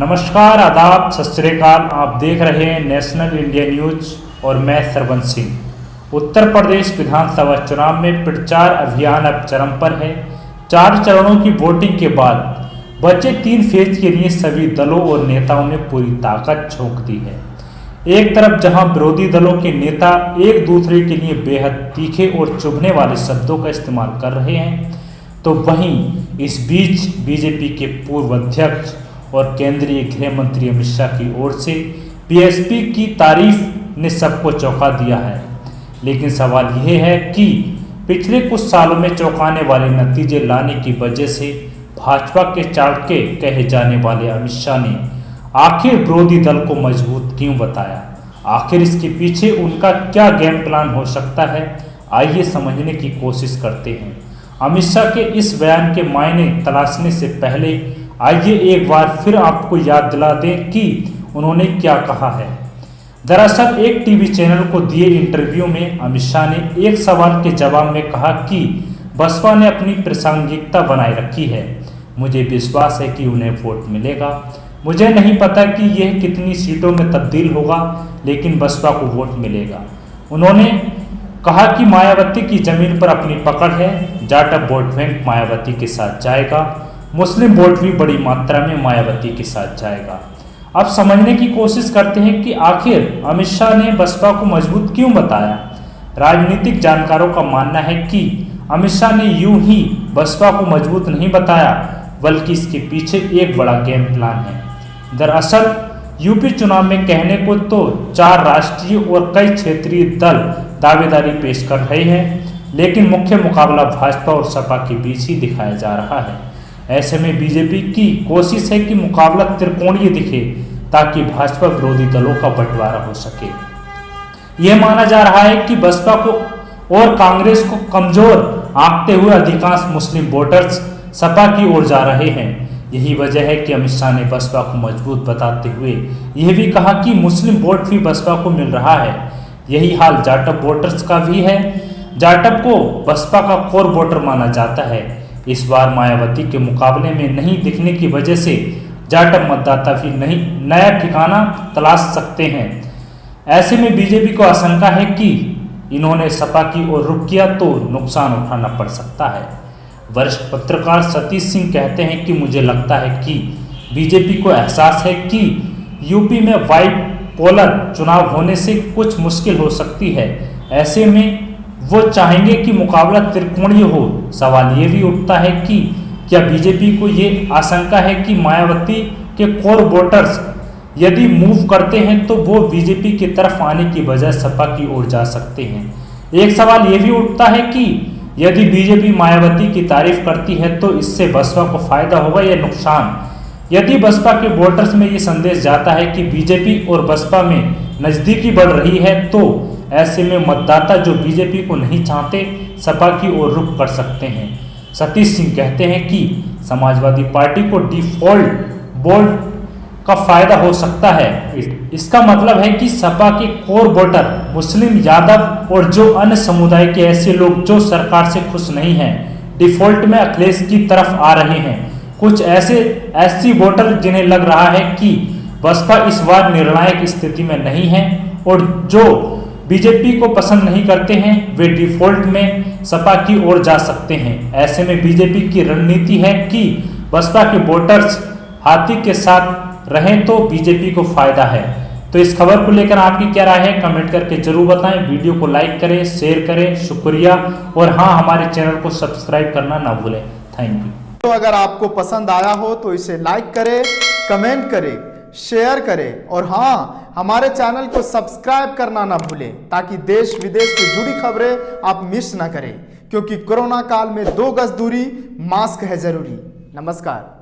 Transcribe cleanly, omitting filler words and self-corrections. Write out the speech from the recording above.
नमस्कार, आदाब, सत श्री अकाल। आप देख रहे हैं नेशनल इंडिया न्यूज और मैं सरवंश सिंह। उत्तर प्रदेश विधानसभा चुनाव में प्रचार अभियान अब चरम पर है। 4 चरणों की वोटिंग के बाद बचे 3 फेज के लिए सभी दलों और नेताओं ने पूरी ताकत झोंक दी है। एक तरफ जहां विरोधी दलों के नेता एक दूसरे के लिए बेहद तीखे और चुभने वाले शब्दों का इस्तेमाल कर रहे हैं, तो वहीं इस बीच बीजेपी के पूर्व अध्यक्ष और केंद्रीय गृह मंत्री अमित शाह की ओर से बीएसपी की तारीफ ने सबको चौंका दिया है। लेकिन सवाल यह है कि पिछले कुछ सालों में चौंकाने वाले नतीजे लाने की वजह से भाजपा के चाणक्य कहे जाने वाले अमित शाह ने आखिर विरोधी दल को मजबूत क्यों बताया। आखिर इसके पीछे उनका क्या गेम प्लान हो सकता है, आइए समझने की कोशिश करते हैं। अमित शाह के इस बयान के मायने तलाशने से पहले आइए एक बार फिर आपको याद दिला दें कि उन्होंने क्या कहा है। दरअसल एक टीवी चैनल को दिए इंटरव्यू में अमित शाह ने एक सवाल के जवाब में कहा कि बसपा ने अपनी प्रासंगिकता बनाए रखी है। मुझे विश्वास है कि उन्हें वोट मिलेगा। मुझे नहीं पता कि यह कितनी सीटों में तब्दील होगा, लेकिन बसपा को वोट मिलेगा। उन्होंने कहा कि मायावती की जमीन पर अपनी पकड़ है। जाटव वोट बैंक मायावती के साथ जाएगा। मुस्लिम वोट भी बड़ी मात्रा में मायावती के साथ जाएगा। अब समझने की कोशिश करते हैं कि आखिर अमित शाह ने बसपा को मजबूत क्यों बताया। राजनीतिक जानकारों का मानना है कि अमित शाह ने यूं ही बसपा को मजबूत नहीं बताया, बल्कि इसके पीछे एक बड़ा गेम प्लान है। दरअसल यूपी चुनाव में कहने को तो 4 राष्ट्रीय और कई क्षेत्रीय दल दावेदारी पेश कर रहे हैं, लेकिन मुख्य मुकाबला भाजपा और सपा के बीच ही दिखाया जा रहा है। ऐसे में बीजेपी की कोशिश है कि मुकाबला त्रिकोणीय दिखे, ताकि भाजपा विरोधी दलों का बंटवारा हो सके। यह माना जा रहा है कि बसपा को और कांग्रेस को कमजोर आंकते हुए अधिकांश मुस्लिम वोटर्स सपा की ओर जा रहे हैं। यही वजह है कि अमित शाह ने बसपा को मजबूत बताते हुए यह भी कहा कि मुस्लिम वोट भी बसपा को मिल रहा है। यही हाल जाटव वोटर्स का भी है। जाटव को बसपा का कोर वोटर माना जाता है। इस बार मायावती के मुकाबले में नहीं दिखने की वजह से जाटव मतदाता भी नहीं नया ठिकाना तलाश सकते हैं। ऐसे में बीजेपी को आशंका है कि इन्होंने सपा की ओर रुख किया तो नुकसान उठाना पड़ सकता है। वरिष्ठ पत्रकार सतीश सिंह कहते हैं कि मुझे लगता है कि बीजेपी को एहसास है कि यूपी में बाइपोलर चुनाव होने से कुछ मुश्किल हो सकती है। ऐसे में वो चाहेंगे कि मुकाबला त्रिकोणीय हो। सवाल ये भी उठता है कि क्या बीजेपी को ये आशंका है कि मायावती के कोर वोटर्स यदि मूव करते हैं तो वो बीजेपी की तरफ आने की बजाय सपा की ओर जा सकते हैं। एक सवाल ये भी उठता है कि यदि बीजेपी मायावती की तारीफ करती है तो इससे बसपा को फायदा होगा या नुकसान। यदि बसपा के वोटर्स में ये संदेश जाता है कि बीजेपी और बसपा में नजदीकी बढ़ रही है, तो ऐसे में मतदाता जो बीजेपी को नहीं चाहते सपा की ओर रुख कर सकते हैं। सतीश सिंह कहते हैं कि समाजवादी पार्टी को डिफॉल्ट वोट का फायदा हो सकता है। इसका मतलब है कि सपा के कोर वोटर मुस्लिम, यादव और जो अन्य समुदाय के ऐसे लोग जो सरकार से खुश नहीं हैं, डिफॉल्ट में अखिलेश की तरफ आ रहे हैं। कुछ ऐसे एससी वोटर जिन्हें लग रहा है कि बसपा इस बार निर्णायक स्थिति में नहीं है और जो बीजेपी को पसंद नहीं करते हैं, वे डिफॉल्ट में सपा की ओर जा सकते हैं। ऐसे में बीजेपी की रणनीति है कि बसपा के वोटर्स हाथी के साथ रहें तो बीजेपी को फायदा है। तो इस खबर को लेकर आपकी क्या राय है, कमेंट करके जरूर बताएं। वीडियो को लाइक करें, शेयर करें, शुक्रिया। और हाँ, हमारे चैनल को सब्सक्राइब करना ना भूलें। Thank you. तो अगर आपको पसंद आया हो तो इसे लाइक करें, कमेंट करें, शेयर करें और हाँ, हमारे चैनल को सब्सक्राइब करना ना भूलें, ताकि देश विदेश से जुड़ी खबरें आप मिस ना करें। क्योंकि कोरोना काल में 2 गज दूरी, मास्क है जरूरी। नमस्कार।